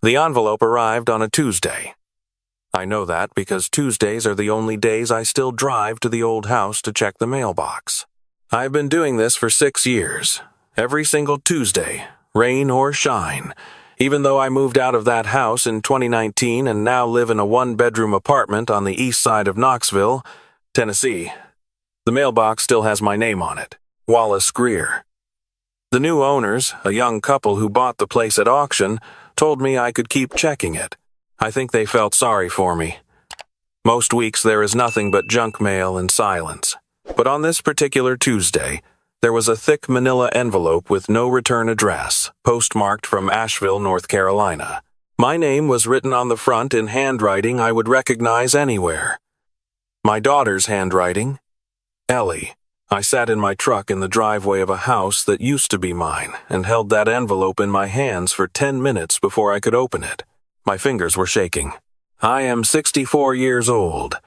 The envelope arrived on a Tuesday. I know that because Tuesdays are the only days I still drive to the old house to check the mailbox. I've been doing this for 6 years, every single Tuesday, rain or shine, even though I moved out of that house in 2019 and now live in a one-bedroom apartment on the east side of Knoxville, Tennessee. The mailbox still has my name on it, Wallace Greer. The new owners, a young couple who bought the place at auction, told me I could keep checking it. I think they felt sorry for me. Most weeks there is nothing but junk mail and silence. But on this particular Tuesday, there was a thick manila envelope with no return address, postmarked from Asheville, North Carolina. My name was written on the front in handwriting I would recognize anywhere. My daughter's handwriting, Ellie. I sat in my truck in the driveway of a house that used to be mine and held that envelope in my hands for 10 minutes before I could open it. My fingers were shaking. I am 64 years old.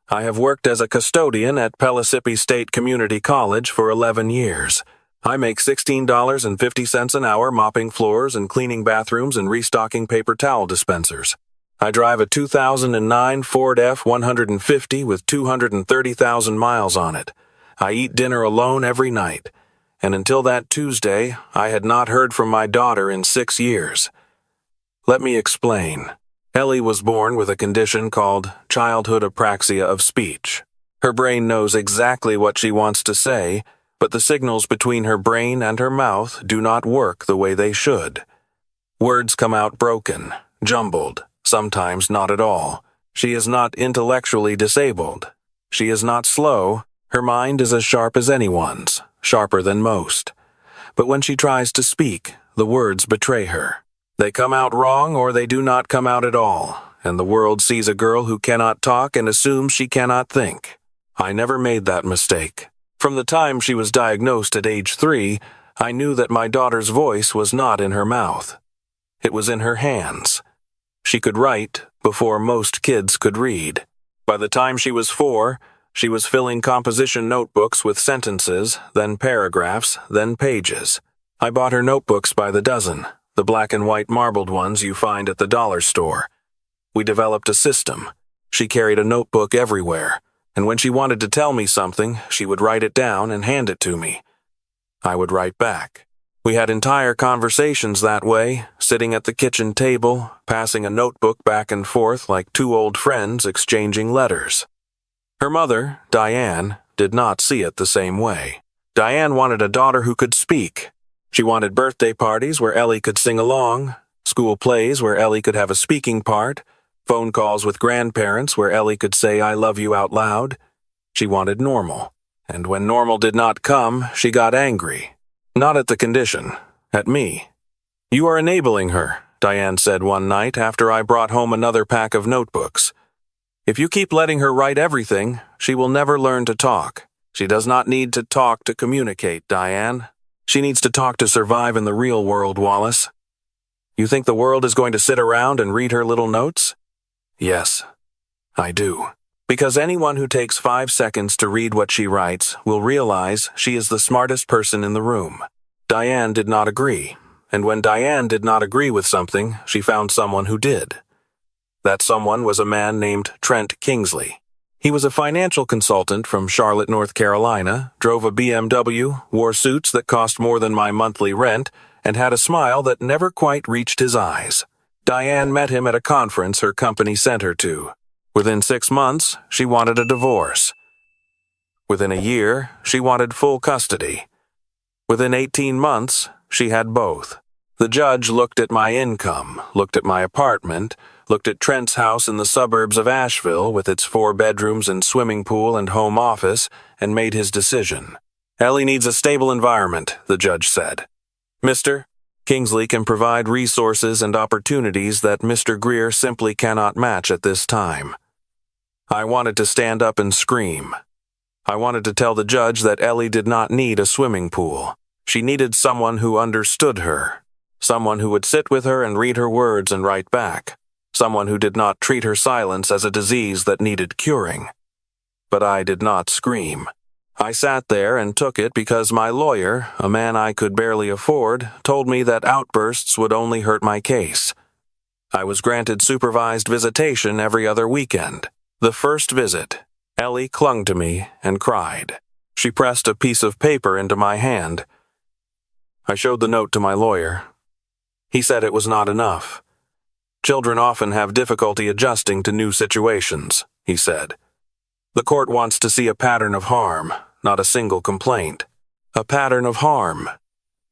I have worked as a custodian at Pellissippi State Community College for 11 years. I make $16.50 an hour mopping floors and cleaning bathrooms and restocking paper towel dispensers. I drive a 2009 Ford F-150 with 230,000 miles on it. I eat dinner alone every night, and until that Tuesday, I had not heard from my daughter in 6 years. Let me explain. Ellie was born with a condition called childhood apraxia of speech. Her brain knows exactly what she wants to say, but the signals between her brain and her mouth do not work the way they should. Words come out broken, jumbled, sometimes not at all. She is not intellectually disabled. She is not slow. Her mind is as sharp as anyone's, sharper than most. But when she tries to speak, the words betray her. They come out wrong or they do not come out at all, and the world sees a girl who cannot talk and assumes she cannot think. I never made that mistake. From the time she was diagnosed at age 3, I knew that my daughter's voice was not in her mouth. It was in her hands. She could write before most kids could read. By the time she was 4, she was filling composition notebooks with sentences, then paragraphs, then pages. I bought her notebooks by the dozen, the black and white marbled ones you find at the dollar store. We developed a system. She carried a notebook everywhere, and when she wanted to tell me something, she would write it down and hand it to me. I would write back. We had entire conversations that way, sitting at the kitchen table, passing a notebook back and forth like two old friends exchanging letters. Her mother, Diane, did not see it the same way. Diane wanted a daughter who could speak. She wanted birthday parties where Ellie could sing along, school plays where Ellie could have a speaking part, phone calls with grandparents where Ellie could say I love you out loud. She wanted normal, and when normal did not come, she got angry. Not at the condition, at me. You are enabling her, Diane said one night after I brought home another pack of notebooks. If you keep letting her write everything, she will never learn to talk. She does not need to talk to communicate, Diane. She needs to talk to survive in the real world, Wallace. You think the world is going to sit around and read her little notes? Yes, I do. Because anyone who takes 5 seconds to read what she writes will realize she is the smartest person in the room. Diane did not agree, and when Diane did not agree with something, she found someone who did. That someone was a man named Trent Kingsley. He was a financial consultant from Charlotte, North Carolina, drove a BMW, wore suits that cost more than my monthly rent, and had a smile that never quite reached his eyes. Diane met him at a conference her company sent her to. Within 6 months, she wanted a divorce. Within a year, she wanted full custody. Within 18 months, she had both. The judge looked at my income, looked at my apartment, looked at Trent's house in the suburbs of Asheville with its 4 bedrooms and swimming pool and home office, and made his decision. Ellie needs a stable environment, the judge said. Mr. Kingsley can provide resources and opportunities that Mr. Greer simply cannot match at this time. I wanted to stand up and scream. I wanted to tell the judge that Ellie did not need a swimming pool. She needed someone who understood her, someone who would sit with her and read her words and write back, someone who did not treat her silence as a disease that needed curing. But I did not scream. I sat there and took it because my lawyer, a man I could barely afford, told me that outbursts would only hurt my case. I was granted supervised visitation every other weekend. The first visit, Ellie clung to me and cried. She pressed a piece of paper into my hand. I showed the note to my lawyer. He said it was not enough. Children often have difficulty adjusting to new situations, he said. The court wants to see a pattern of harm, not a single complaint. A pattern of harm.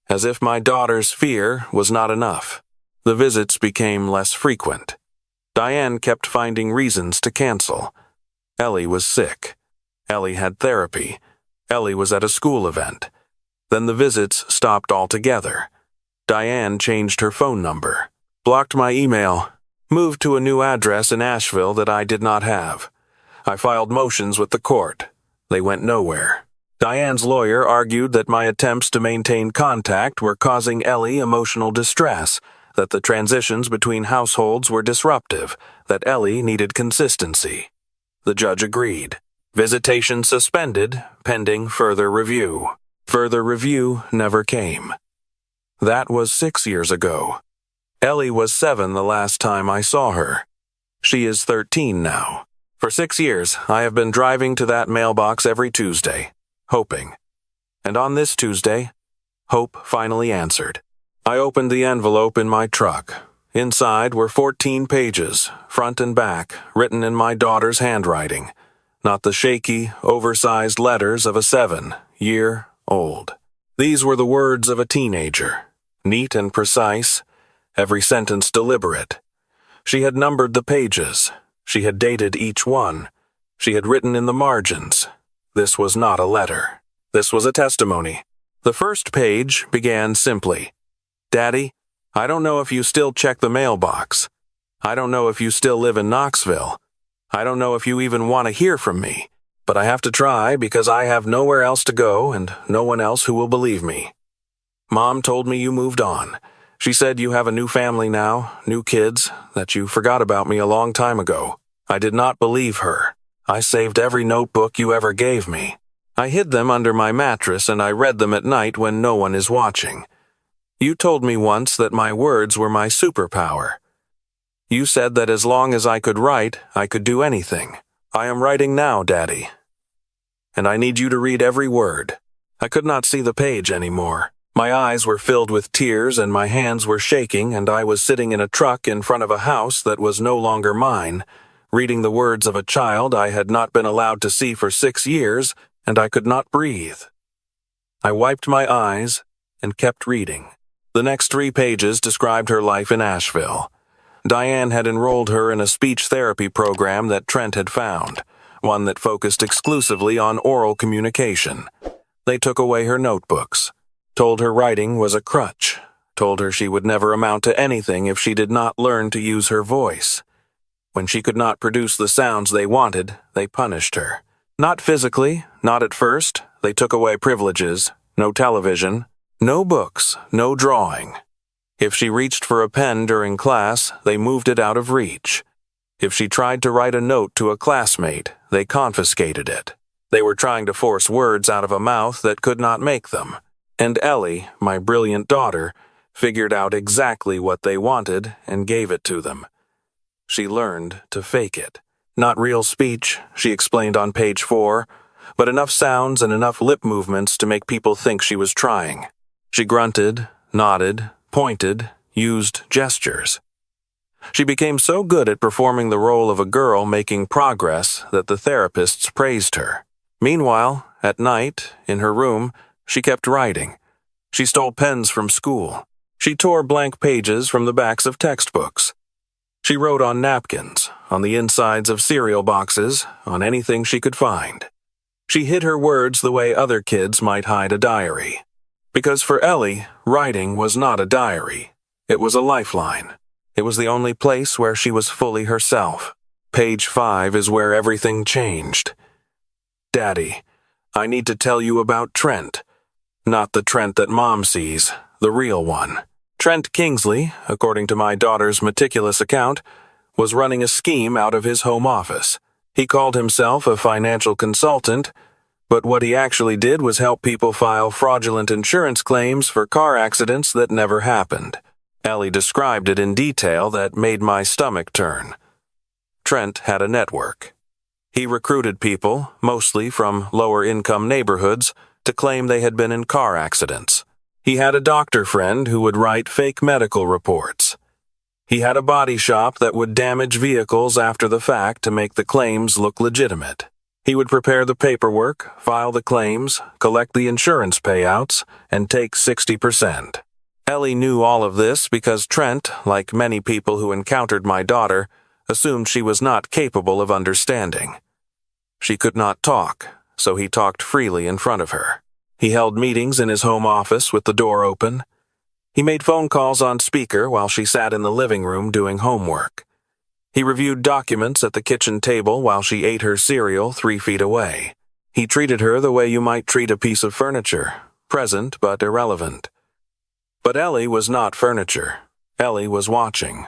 As if my daughter's fear was not enough. The visits became less frequent. Diane kept finding reasons to cancel. Ellie was sick. Ellie had therapy. Ellie was at a school event. Then the visits stopped altogether. Diane changed her phone number, blocked my email, moved to a new address in Asheville that I did not have. I filed motions with the court. They went nowhere. Diane's lawyer argued that my attempts to maintain contact were causing Ellie emotional distress, that the transitions between households were disruptive, that Ellie needed consistency. The judge agreed. Visitation suspended, pending further review. Further review never came. That was 6 years ago. Ellie was 7 the last time I saw her. She is 13 now. For 6 years, I have been driving to that mailbox every Tuesday, hoping. And on this Tuesday, hope finally answered. I opened the envelope in my truck. Inside were 14 pages, front and back, written in my daughter's handwriting, not the shaky, oversized letters of a 7-year-old. These were the words of a teenager, neat and precise, every sentence deliberate. She had numbered the pages. She had dated each one. She had written in the margins. This was not a letter. This was a testimony. The first page began simply, "Daddy, I don't know if you still check the mailbox. I don't know if you still live in Knoxville. I don't know if you even want to hear from me, but I have to try because I have nowhere else to go and no one else who will believe me. Mom told me you moved on. She said you have a new family now, new kids, that you forgot about me a long time ago. I did not believe her. I saved every notebook you ever gave me. I hid them under my mattress and I read them at night when no one is watching. You told me once that my words were my superpower. You said that as long as I could write, I could do anything. I am writing now, Daddy. And I need you to read every word." I could not see the page anymore. My eyes were filled with tears and my hands were shaking, and I was sitting in a truck in front of a house that was no longer mine, reading the words of a child I had not been allowed to see for 6 years, and I could not breathe. I wiped my eyes and kept reading. The next 3 pages described her life in Asheville. Diane had enrolled her in a speech therapy program that Trent had found, one that focused exclusively on oral communication. They took away her notebooks, told her writing was a crutch, told her she would never amount to anything if she did not learn to use her voice. When she could not produce the sounds they wanted, they punished her. Not physically, not at first. They took away privileges, no television, no books, no drawing. If she reached for a pen during class, they moved it out of reach. If she tried to write a note to a classmate, they confiscated it. They were trying to force words out of a mouth that could not make them. And Ellie, my brilliant daughter, figured out exactly what they wanted and gave it to them. She learned to fake it. Not real speech, she explained on page 4, but enough sounds and enough lip movements to make people think she was trying. She grunted, nodded, pointed, used gestures. She became so good at performing the role of a girl making progress that the therapists praised her. Meanwhile, at night, in her room, she kept writing. She stole pens from school. She tore blank pages from the backs of textbooks. She wrote on napkins, on the insides of cereal boxes, on anything she could find. She hid her words the way other kids might hide a diary. Because for Ellie, writing was not a diary. It was a lifeline. It was the only place where she was fully herself. Page 5 is where everything changed. "Daddy, I need to tell you about Trent. Not the Trent that Mom sees, the real one. Trent Kingsley, according to my daughter's meticulous account, was running a scheme out of his home office. He called himself a financial consultant, but what he actually did was help people file fraudulent insurance claims for car accidents that never happened. Ellie described it in detail that made my stomach turn. Trent had a network. He recruited people, mostly from lower-income neighborhoods, to claim they had been in car accidents. He had a doctor friend who would write fake medical reports. He had a body shop that would damage vehicles after the fact to make the claims look legitimate. He would prepare the paperwork, file the claims, collect the insurance payouts, and take 60%. Ellie knew all of this because Trent, like many people who encountered my daughter, assumed she was not capable of understanding. She could not talk, so he talked freely in front of her. He held meetings in his home office with the door open. He made phone calls on speaker while she sat in the living room doing homework. He reviewed documents at the kitchen table while she ate her cereal 3 feet away. He treated her the way you might treat a piece of furniture, present but irrelevant. But Ellie was not furniture. Ellie was watching.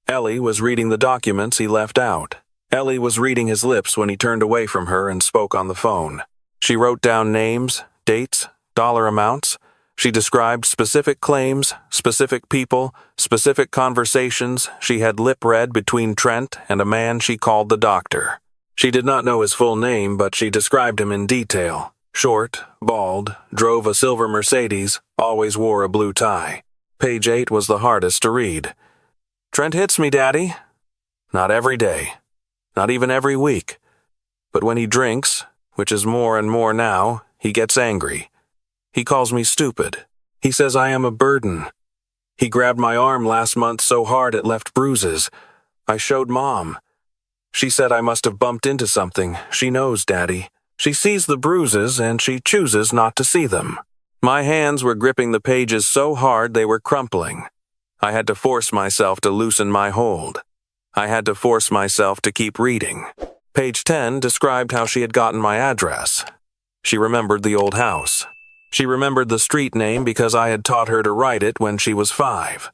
Ellie was reading the documents he left out. Ellie was reading his lips when he turned away from her and spoke on the phone. She wrote down names, dates, dollar amounts. She described specific claims, specific people, specific conversations she had lip-read between Trent and a man she called the doctor. She did not know his full name, but she described him in detail. Short, bald, drove a silver Mercedes, always wore a blue tie. Page 8 was the hardest to read. Trent hits me, Daddy. Not every day. Not even every week. But when he drinks, which is more and more now, he gets angry. He calls me stupid. He says I am a burden. He grabbed my arm last month so hard it left bruises. I showed Mom. She said I must have bumped into something. She knows, Daddy. She sees the bruises and she chooses not to see them. My hands were gripping the pages so hard they were crumpling. I had to force myself to loosen my hold. I had to force myself to keep reading. Page 10 described how she had gotten my address. She remembered the old house. She remembered the street name because I had taught her to write it when she was 5.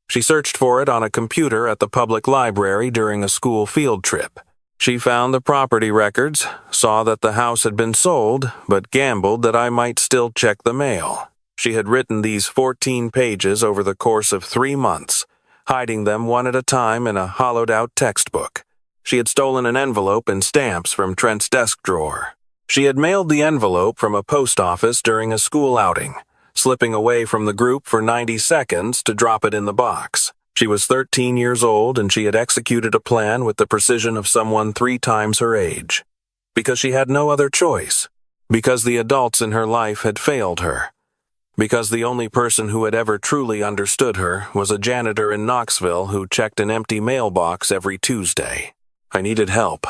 She searched for it on a computer at the public library during a school field trip. She found the property records, saw that the house had been sold, but gambled that I might still check the mail. She had written these 14 pages over the course of 3 months, hiding them one at a time in a hollowed-out textbook. She had stolen an envelope and stamps from Trent's desk drawer. She had mailed the envelope from a post office during a school outing, slipping away from the group for 90 seconds to drop it in the box. She was 13 years old and she had executed a plan with the precision of someone 3 times her age. Because she had no other choice. Because the adults in her life had failed her. Because the only person who had ever truly understood her was a janitor in Knoxville who checked an empty mailbox every Tuesday. I needed help.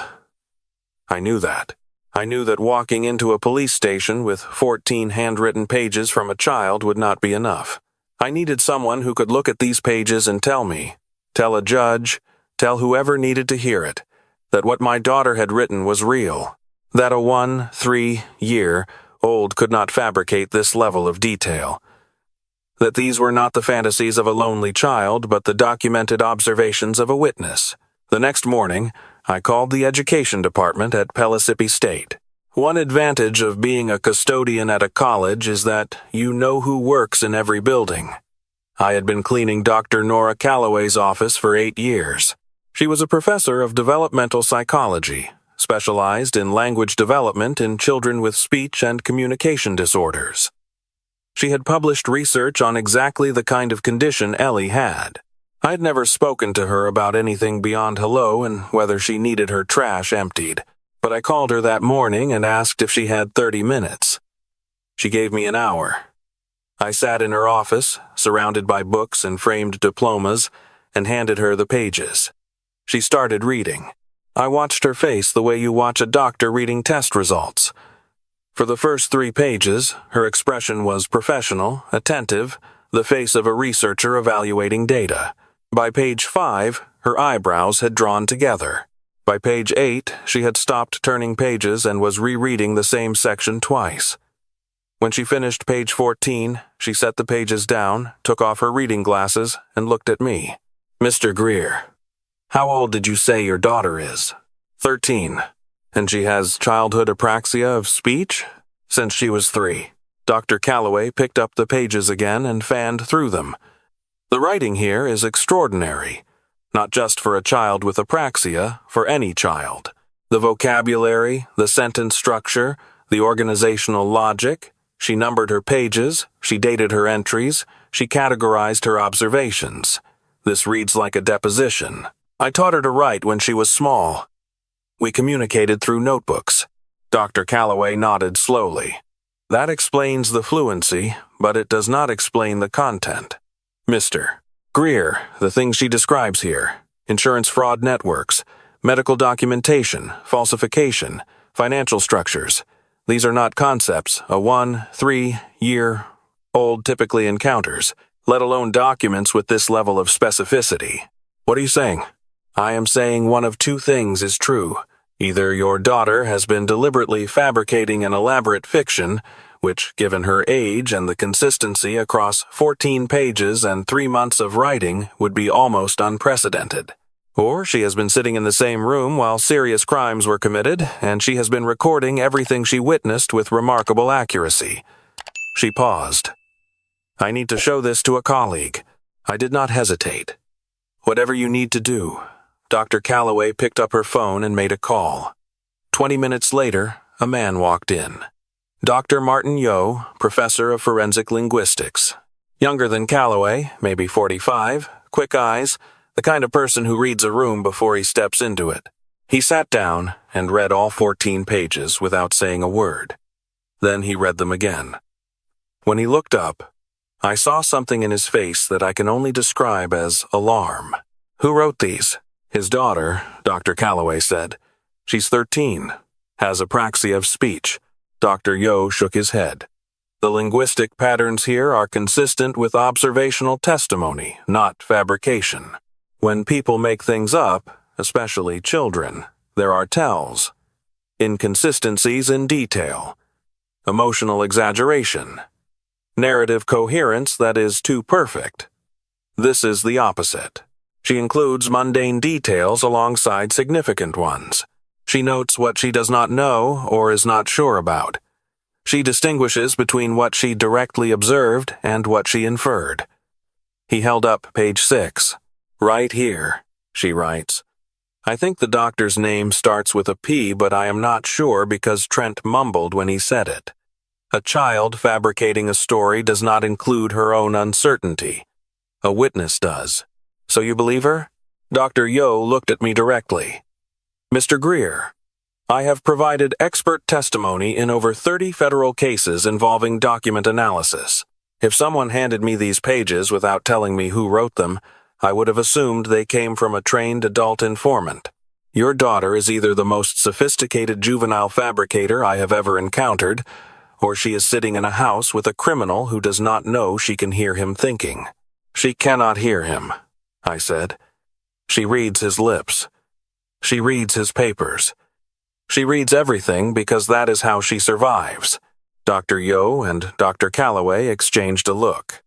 I knew that. I knew that walking into a police station with 14 handwritten pages from a child would not be enough. I needed someone who could look at these pages and tell me, tell a judge, tell whoever needed to hear it, that what my daughter had written was real, that a 3-year-old could not fabricate this level of detail, that these were not the fantasies of a lonely child but the documented observations of a witness. The next morning, I called the education department at Pellissippi State. One advantage of being a custodian at a college is that you know who works in every building. I had been cleaning Dr. Nora Calloway's office for 8 years. She was a professor of developmental psychology, specialized in language development in children with speech and communication disorders. She had published research on exactly the kind of condition Ellie had. I had never spoken to her about anything beyond hello and whether she needed her trash emptied, but I called her that morning and asked if she had 30 minutes. She gave me an hour. I sat in her office, surrounded by books and framed diplomas, and handed her the pages. She started reading. I watched her face the way you watch a doctor reading test results. For the first 3 pages, her expression was professional, attentive, the face of a researcher evaluating data. By page 5, her eyebrows had drawn together. By page 8, she had stopped turning pages and was rereading the same section twice. When she finished page 14, she set the pages down, took off her reading glasses, and looked at me. Mr. Greer, how old did you say your daughter is? 13. And she has childhood apraxia of speech? Since she was 3. Dr. Calloway picked up the pages again and fanned through them. The writing here is extraordinary, not just for a child with apraxia, for any child. The vocabulary, the sentence structure, the organizational logic. She numbered her pages, she dated her entries, she categorized her observations. This reads like a deposition. I taught her to write when she was small. We communicated through notebooks. Dr. Calloway nodded slowly. That explains the fluency, but it does not explain the content. Mr. Greer, the things she describes here: insurance fraud networks, medical documentation, falsification, financial structures. These are not concepts a 1-3-year-old typically encounters, let alone documents with this level of specificity. What are you saying? I am saying one of two things is true. Either your daughter has been deliberately fabricating an elaborate fiction, which, given her age and the consistency across 14 pages and 3 months of writing, would be almost unprecedented. Or she has been sitting in the same room while serious crimes were committed, and she has been recording everything she witnessed with remarkable accuracy. She paused. I need to show this to a colleague. I did not hesitate. Whatever you need to do. Dr. Calloway picked up her phone and made a call. 20 minutes later, a man walked in. Dr. Martin Yo, professor of forensic linguistics. Younger than Calloway, maybe 45, quick eyes, the kind of person who reads a room before he steps into it. He sat down and read all 14 pages without saying a word. Then he read them again. When he looked up, I saw something in his face that I can only describe as alarm. Who wrote these? His daughter, Dr. Calloway said. She's 13, has apraxia of speech. Dr. Yo shook his head. The linguistic patterns here are consistent with observational testimony, not fabrication. When people make things up, especially children, there are tells. Inconsistencies in detail. Emotional exaggeration. Narrative coherence that is too perfect. This is the opposite. She includes mundane details alongside significant ones. She notes what she does not know or is not sure about. She distinguishes between what she directly observed and what she inferred. He held up page 6. Right here, she writes. I think the doctor's name starts with a P, but I am not sure because Trent mumbled when he said it. A child fabricating a story does not include her own uncertainty. A witness does. So you believe her? Dr. Yo looked at me directly. Mr. Greer, I have provided expert testimony in over 30 federal cases involving document analysis. If someone handed me these pages without telling me who wrote them, I would have assumed they came from a trained adult informant. Your daughter is either the most sophisticated juvenile fabricator I have ever encountered, or she is sitting in a house with a criminal who does not know she can hear him thinking. She cannot hear him, I said. She reads his lips. She reads his papers. She reads everything because that is how she survives. Dr. Yo and Dr. Calloway exchanged a look.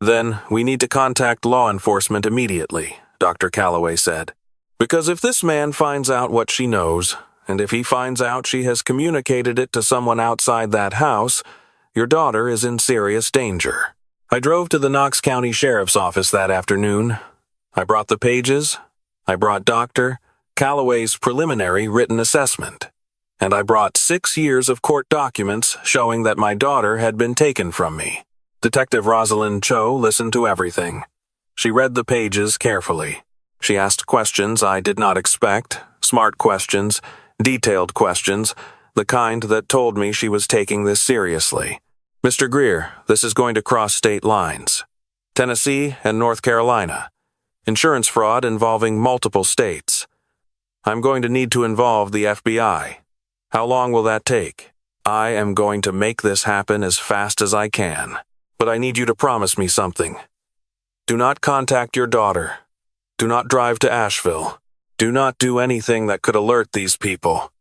Then we need to contact law enforcement immediately, Dr. Calloway said. Because if this man finds out what she knows, and if he finds out she has communicated it to someone outside that house, your daughter is in serious danger. I drove to the Knox County Sheriff's Office that afternoon. I brought the pages. I brought Dr. Calloway's preliminary written assessment. And I brought 6 years of court documents showing that my daughter had been taken from me. Detective Rosalind Cho listened to everything. She read the pages carefully. She asked questions I did not expect, smart questions, detailed questions, the kind that told me she was taking this seriously. Mr. Greer, this is going to cross state lines. Tennessee and North Carolina. Insurance fraud involving multiple states. I'm going to need to involve the FBI. How long will that take? I am going to make this happen as fast as I can. But I need you to promise me something. Do not contact your daughter. Do not drive to Asheville. Do not do anything that could alert these people.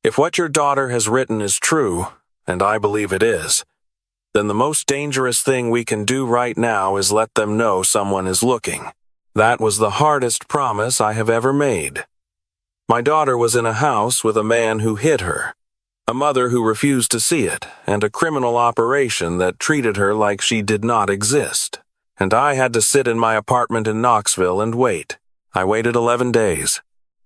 If what your daughter has written is true, and I believe it is, then the most dangerous thing we can do right now is let them know someone is looking. That was the hardest promise I have ever made. My daughter was in a house with a man who hid her, a mother who refused to see it, and a criminal operation that treated her like she did not exist. and I had to sit in my apartment in Knoxville and wait. I waited 11 days.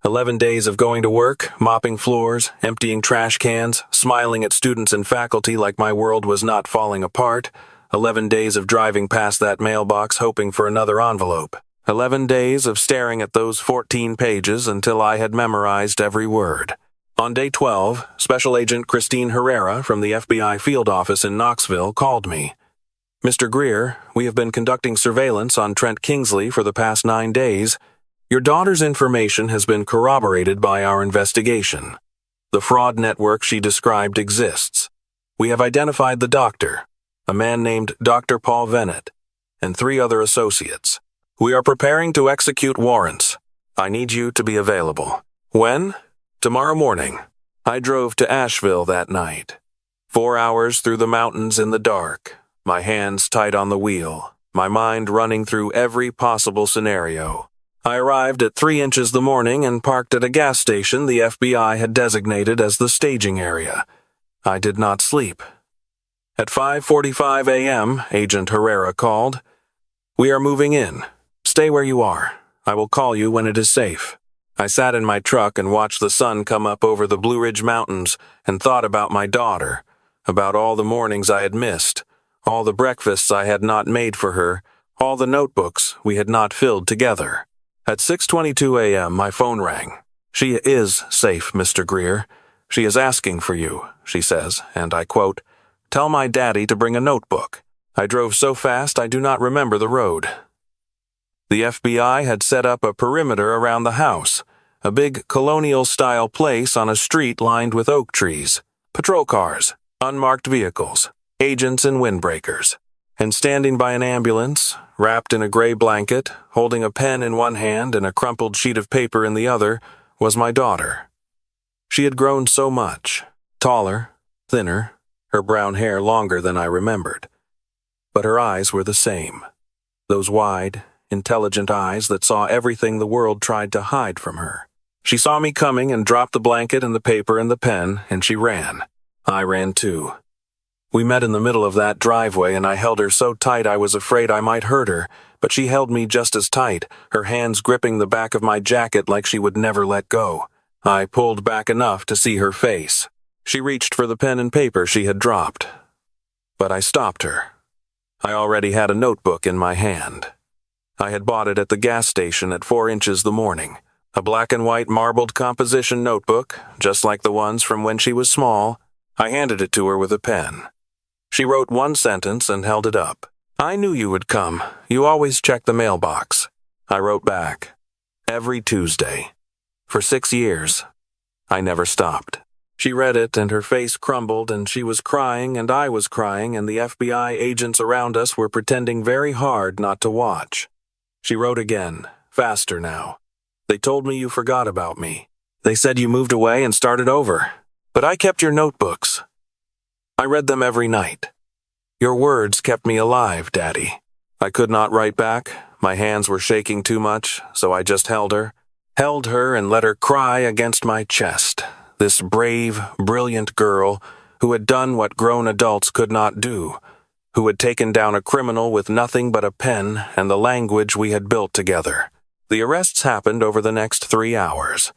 11 days of going to work, mopping floors, emptying trash cans, smiling at students and faculty like my world was not falling apart. 11 days of driving past that mailbox hoping for another envelope. 11 days of staring at those 14 pages until I had memorized every word. On day 12, Special Agent Christine Herrera from the FBI field office in Knoxville called me. "Mr. Greer, we have been conducting surveillance on Trent Kingsley for the past 9 days. Your daughter's information has been corroborated by our investigation. The fraud network she described exists. We have identified the doctor, a man named Dr. Paul Bennett, and 3 other associates. We are preparing to execute warrants. I need you to be available." "When?" "Tomorrow morning." I drove to Asheville that night. 4 hours through the mountains in the dark, my hands tight on the wheel, my mind running through every possible scenario. I arrived at 3 Inches the morning and parked at a gas station the FBI had designated as the staging area. I did not sleep. At 5:45 a.m., Agent Herrera called. "We are moving in. Stay where you are. I will call you when it is safe." I sat in my truck and watched the sun come up over the Blue Ridge Mountains and thought about my daughter, about all the mornings I had missed, all the breakfasts I had not made for her, all the notebooks we had not filled together. At 6:22 a.m., my phone rang. "She is safe, Mr. Greer. She is asking for you," she says, and I quote, "Tell my daddy to bring a notebook. I drove so fast I do not remember the road." The FBI had set up a perimeter around the house, a big colonial-style place on a street lined with oak trees, patrol cars, unmarked vehicles, agents and windbreakers. And standing by an ambulance, wrapped in a gray blanket, holding a pen in one hand and a crumpled sheet of paper in the other, was my daughter. She had grown so much, taller, thinner, her brown hair longer than I remembered. But her eyes were the same, those wide, intelligent eyes that saw everything the world tried to hide from her. She saw me coming and dropped the blanket and the paper and the pen, and she ran. I ran too. We met in the middle of that driveway, and I held her so tight I was afraid I might hurt her, but she held me just as tight, her hands gripping the back of my jacket like she would never let go. I pulled back enough to see her face. She reached for the pen and paper she had dropped. But I stopped her. I already had a notebook in my hand. I had bought it at the gas station at 4 Inches the morning. A black and white marbled composition notebook, just like the ones from when she was small. I handed it to her with a pen. She wrote one sentence and held it up. "I knew you would come. You always check the mailbox." I wrote back. "Every Tuesday. For 6 years. I never stopped." She read it and her face crumbled and she was crying and I was crying and the FBI agents around us were pretending very hard not to watch. She wrote again, faster now. "They told me you forgot about me. They said you moved away and started over. But I kept your notebooks. I read them every night. Your words kept me alive, Daddy." I could not write back. My hands were shaking too much, so I just held her and let her cry against my chest. This brave, brilliant girl who had done what grown adults could not do, who had taken down a criminal with nothing but a pen and the language we had built together. The arrests happened over the next 3 hours.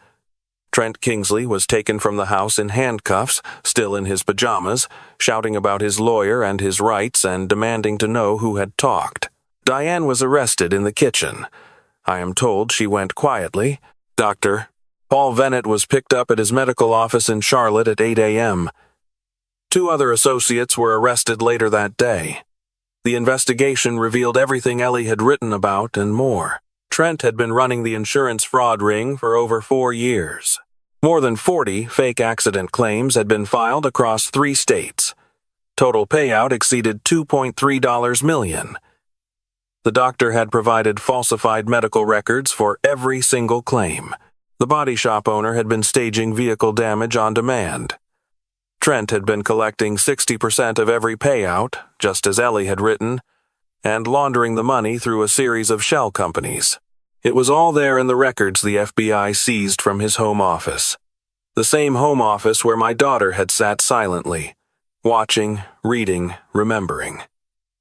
Trent Kingsley was taken from the house in handcuffs, still in his pajamas, shouting about his lawyer and his rights and demanding to know who had talked. Diane was arrested in the kitchen. I am told she went quietly. Dr. Paul Bennett was picked up at his medical office in Charlotte at 8 a.m. 2 other associates were arrested later that day. The investigation revealed everything Ellie had written about and more. Trent had been running the insurance fraud ring for over 4 years. More than 40 fake accident claims had been filed across 3 states. Total payout exceeded $2.3 million. The doctor had provided falsified medical records for every single claim. The body shop owner had been staging vehicle damage on demand. Trent had been collecting 60% of every payout, just as Ellie had written, and laundering the money through a series of shell companies. It was all there in the records the FBI seized from his home office. The same home office where my daughter had sat silently, watching, reading, remembering.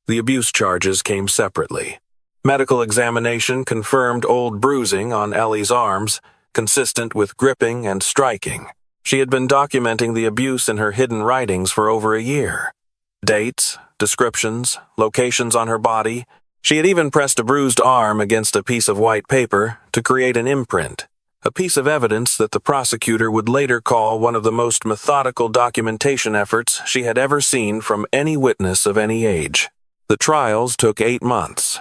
The abuse charges came separately. Medical examination confirmed old bruising on Ellie's arms, consistent with gripping and striking. She had been documenting the abuse in her hidden writings for over a year. Dates, descriptions, locations on her body. She had even pressed a bruised arm against a piece of white paper to create an imprint, a piece of evidence that the prosecutor would later call one of the most methodical documentation efforts she had ever seen from any witness of any age. The trials took 8 months.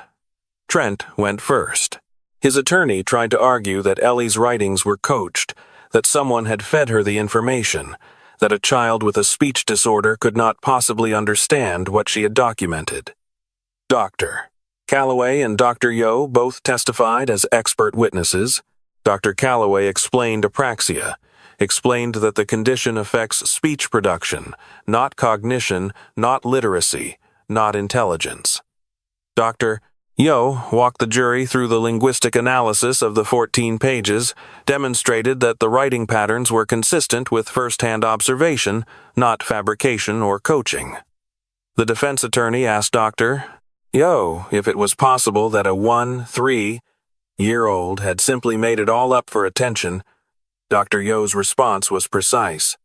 Trent went first. His attorney tried to argue that Ellie's writings were coached, that someone had fed her the information, that a child with a speech disorder could not possibly understand what she had documented. Dr. Calloway and Dr. Yo both testified as expert witnesses. Dr. Calloway explained apraxia, explained that the condition affects speech production, not cognition, not literacy, not intelligence. Dr. Yo walked the jury through the linguistic analysis of the 14 pages, demonstrated that the writing patterns were consistent with first-hand observation, not fabrication or coaching. The defense attorney asked Dr. Yo if it was possible that a 3-year-old had simply made it all up for attention. Dr. Yo's response was precise.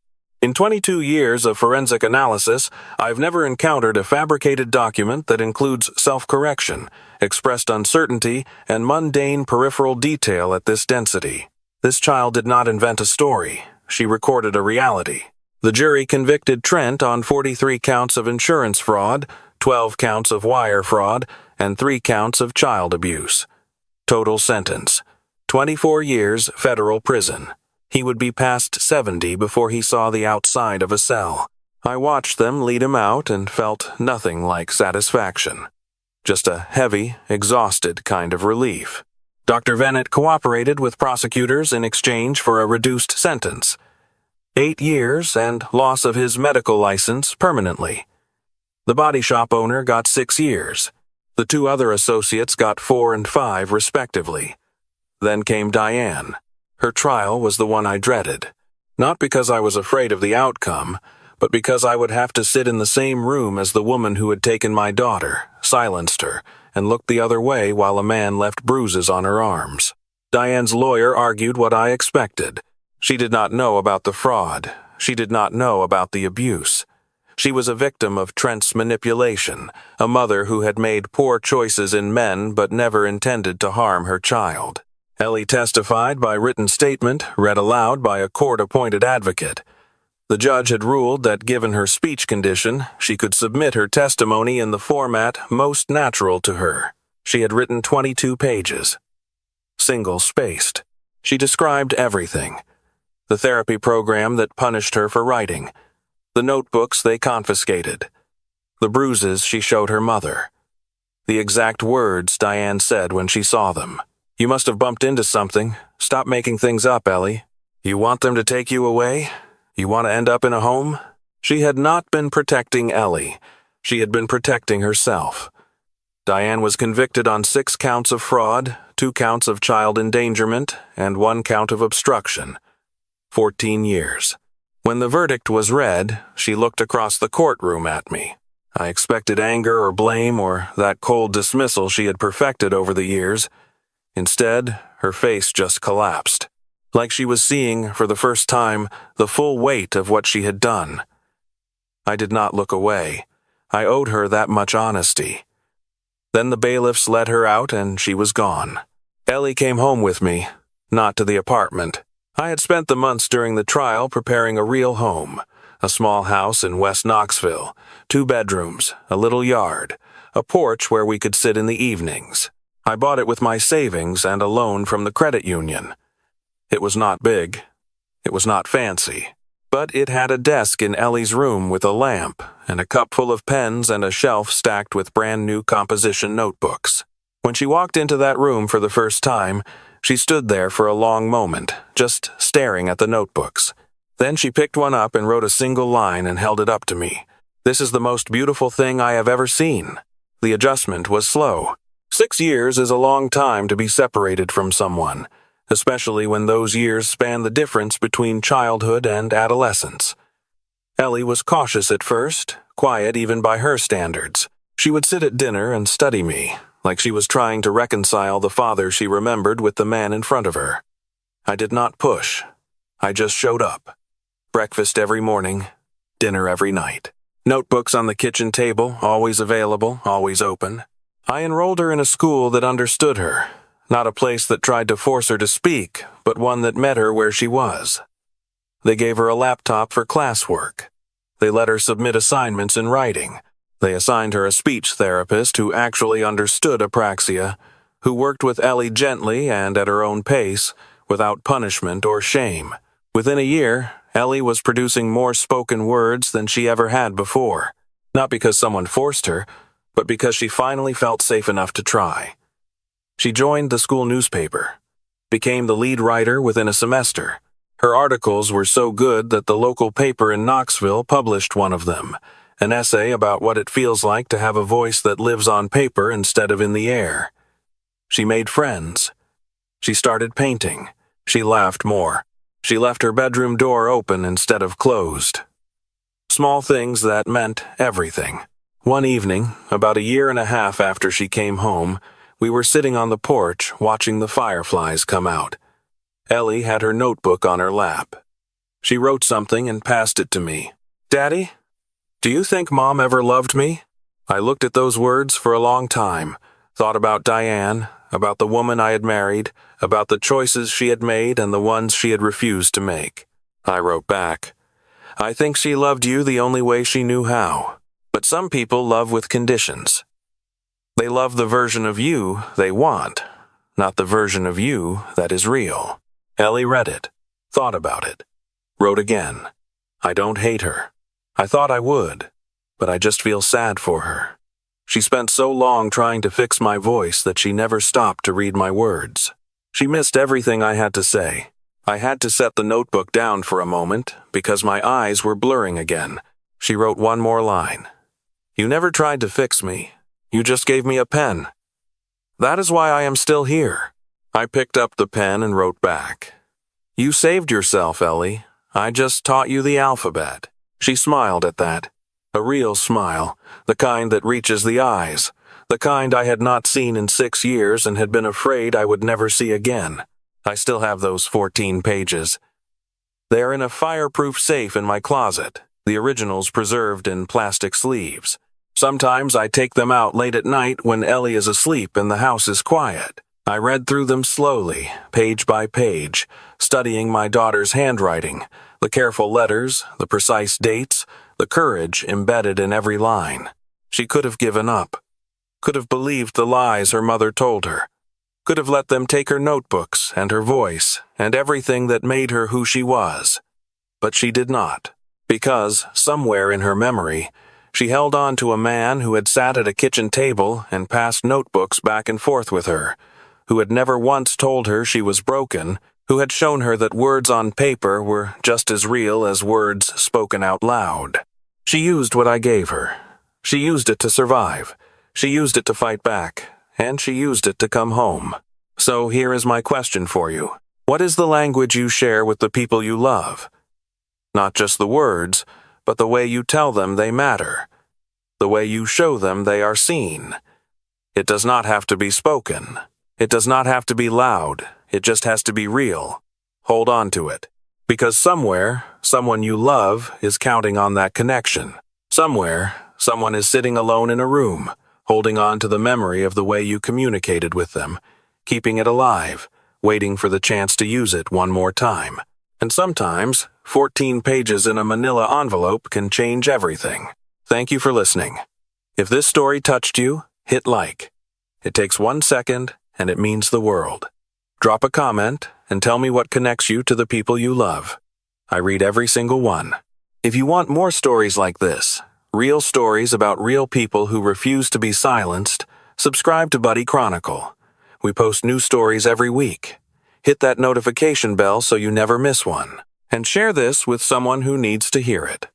In 22 years of forensic analysis, I've never encountered a fabricated document that includes self-correction, expressed uncertainty, and mundane peripheral detail at this density. This child did not invent a story. She recorded a reality. The jury convicted Trent on 43 counts of insurance fraud, 12 counts of wire fraud, and 3 counts of child abuse. Total sentence: 24 years federal prison. He would be past 70 before he saw the outside of a cell. I watched them lead him out and felt nothing like satisfaction. Just a heavy, exhausted kind of relief. Dr. Vennett cooperated with prosecutors in exchange for a reduced sentence. 8 years and loss of his medical license permanently. The body shop owner got 6 years. The 2 other associates got 4 and 5 respectively. Then came Diane. Her trial was the one I dreaded. Not because I was afraid of the outcome, but because I would have to sit in the same room as the woman who had taken my daughter, silenced her, and looked the other way while a man left bruises on her arms. Diane's lawyer argued what I expected. She did not know about the fraud. She did not know about the abuse. She was a victim of Trent's manipulation, a mother who had made poor choices in men but never intended to harm her child. Ellie testified by written statement, read aloud by a court-appointed advocate. The judge had ruled that given her speech condition, she could submit her testimony in the format most natural to her. She had written 22 pages. Single-spaced. She described everything. The therapy program that punished her for writing. The notebooks they confiscated. The bruises she showed her mother. The exact words Diane said when she saw them. You must have bumped into something. Stop making things up, Ellie. You want them to take you away? You want to end up in a home? She had not been protecting Ellie. She had been protecting herself. Diane was convicted on 6 counts of fraud, 2 counts of child endangerment, and 1 count of obstruction. 14 years. When the verdict was read, she looked across the courtroom at me. I expected anger or blame or that cold dismissal she had perfected over the years. Instead, her face just collapsed, like she was seeing, for the first time, the full weight of what she had done. I did not look away. I owed her that much honesty. Then the bailiffs let her out and she was gone. Ellie came home with me, not to the apartment. I had spent the months during the trial preparing a real home, a small house in West Knoxville, 2 bedrooms, a little yard, a porch where we could sit in the evenings. I bought it with my savings and a loan from the credit union. It was not big. It was not fancy. But it had a desk in Ellie's room with a lamp and a cup full of pens and a shelf stacked with brand-new composition notebooks. When she walked into that room for the first time, she stood there for a long moment, just staring at the notebooks. Then she picked one up and wrote a single line and held it up to me. This is the most beautiful thing I have ever seen. The adjustment was slow. 6 years is a long time to be separated from someone, especially when those years span the difference between childhood and adolescence. Ellie was cautious at first, quiet even by her standards. She would sit at dinner and study me, like she was trying to reconcile the father she remembered with the man in front of her. I did not push. I just showed up. Breakfast every morning, dinner every night. Notebooks on the kitchen table, always available, always open. I enrolled her in a school that understood her, not a place that tried to force her to speak, but one that met her where she was. They gave her a laptop for classwork. They let her submit assignments in writing. They assigned her a speech therapist who actually understood apraxia, who worked with Ellie gently and at her own pace, without punishment or shame. Within a year, Ellie was producing more spoken words than she ever had before, not because someone forced her, but because she finally felt safe enough to try. She joined the school newspaper, became the lead writer within a semester. Her articles were so good that the local paper in Knoxville published one of them, an essay about what it feels like to have a voice that lives on paper instead of in the air. She made friends. She started painting. She laughed more. She left her bedroom door open instead of closed. Small things that meant everything. One evening, about a year and a half after she came home, we were sitting on the porch watching the fireflies come out. Ellie had her notebook on her lap. She wrote something and passed it to me. "Daddy, do you think Mom ever loved me?" I looked at those words for a long time, thought about Diane, about the woman I had married, about the choices she had made and the ones she had refused to make. I wrote back, "I think she loved you the only way she knew how. But some people love with conditions. They love the version of you they want, not the version of you that is real." Ellie read it, thought about it, wrote again. "I don't hate her. I thought I would, but I just feel sad for her. She spent so long trying to fix my voice that she never stopped to read my words. She missed everything I had to say. I had to set the notebook down for a moment because my eyes were blurring again." She wrote one more line. "You never tried to fix me. You just gave me a pen. That is why I am still here." I picked up the pen and wrote back, "You saved yourself, Ellie. I just taught you the alphabet." She smiled at that. A real smile, the kind that reaches the eyes, the kind I had not seen in 6 years and had been afraid I would never see again. I still have those 14 pages. They are in a fireproof safe in my closet, the originals preserved in plastic sleeves. Sometimes I take them out late at night when Ellie is asleep and the house is quiet. I read through them slowly, page by page, studying my daughter's handwriting, the careful letters, the precise dates, the courage embedded in every line. She could have given up, could have believed the lies her mother told her, could have let them take her notebooks and her voice and everything that made her who she was. But she did not, because, somewhere in her memory, she held on to a man who had sat at a kitchen table and passed notebooks back and forth with her, who had never once told her she was broken, who had shown her that words on paper were just as real as words spoken out loud. She used what I gave her. She used it to survive. She used it to fight back. And she used it to come home. So here is my question for you. What is the language you share with the people you love? Not just the words, but the way you tell them they matter. The way you show them they are seen. It does not have to be spoken. It does not have to be loud. It just has to be real. Hold on to it. Because somewhere, someone you love is counting on that connection. Somewhere, someone is sitting alone in a room, holding on to the memory of the way you communicated with them, keeping it alive, waiting for the chance to use it one more time. And sometimes, 14 pages in a manila envelope can change everything. Thank you for listening. If this story touched you, hit like. It takes 1 second, and it means the world. Drop a comment and tell me what connects you to the people you love. I read every single one. If you want more stories like this, real stories about real people who refuse to be silenced, subscribe to Buddy Chronicle. We post new stories every week. Hit that notification bell so you never miss one. And share this with someone who needs to hear it.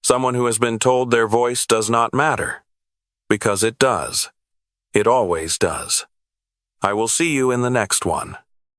Someone who has been told their voice does not matter. Because it does. It always does. I will see you in the next one.